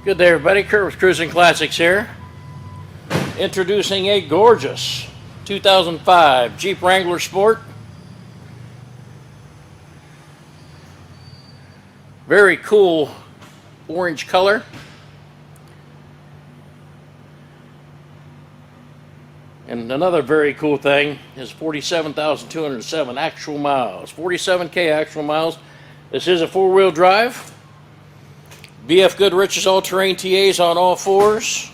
Good day, everybody. Kurt with Cruisin Classics here. Introducing a gorgeous 2005 Jeep Wrangler Sport. Very cool orange color. And another very cool thing is 47,207 actual miles. 47K actual miles. This is a four-wheel drive. BF Goodrichs all-terrain TAs on all fours.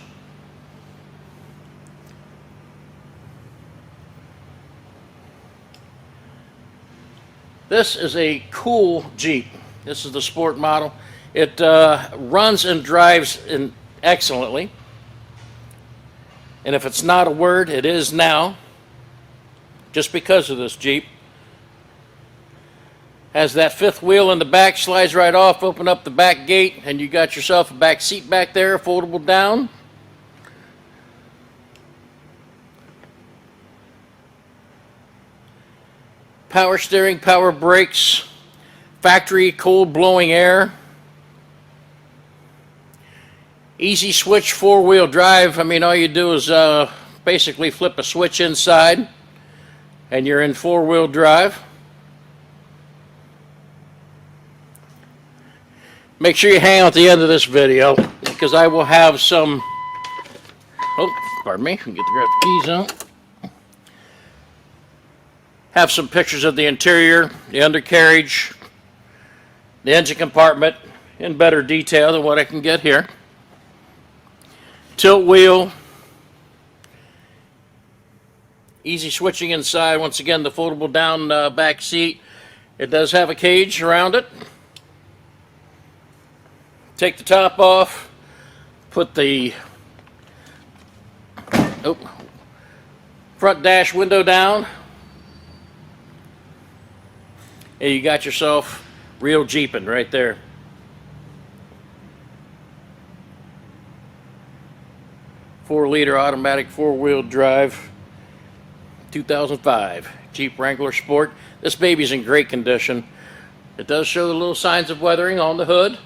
This is a cool Jeep. This is the Sport model. It runs and drives excellently. And if it's not a word, it is now. Just because of this Jeep. Has that fifth wheel in the back, slides right off, open up the back gate, and you got yourself a back seat back there, foldable down. Power steering, power brakes, factory cold blowing air. Easy switch four-wheel drive. I mean, all you do is basically flip a switch inside, and you're in four-wheel drive. Make sure you hang out at the end of this video because I will have some, pardon me, get the keys out. Have some pictures of the interior, the undercarriage, the engine compartment in better detail than what I can get here. Tilt wheel, easy switching inside. Once again, the foldable down back seat. It does have a cage around it. Take the top off, put the front dash window down, and you got yourself real Jeepin' right there. Four-liter automatic four-wheel drive 2005 Jeep Wrangler Sport. This baby's in great condition. It does show the little signs of weathering on the hood.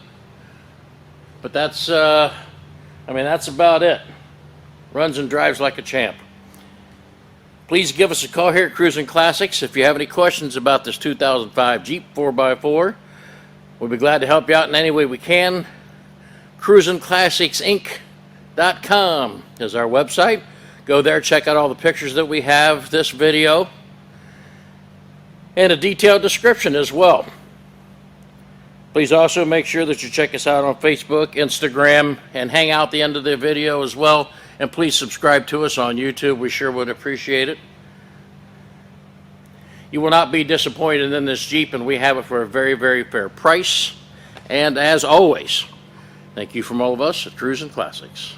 But that's, that's about it. Runs and drives like a champ. Please give us a call here at Cruisin Classics if you have any questions about this 2005 Jeep 4x4. We'll be glad to help you out in any way we can. CruisinClassicsInc.com is our website. Go there, check out all the pictures that we have, this video, and a detailed description as well. Please also make sure that you check us out on Facebook, Instagram, and hang out at the end of the video as well. And please subscribe to us on YouTube. We sure would appreciate it. You will not be disappointed in this Jeep, and we have it for a very, very fair price. And as always, thank you from all of us at Cruisin Classics.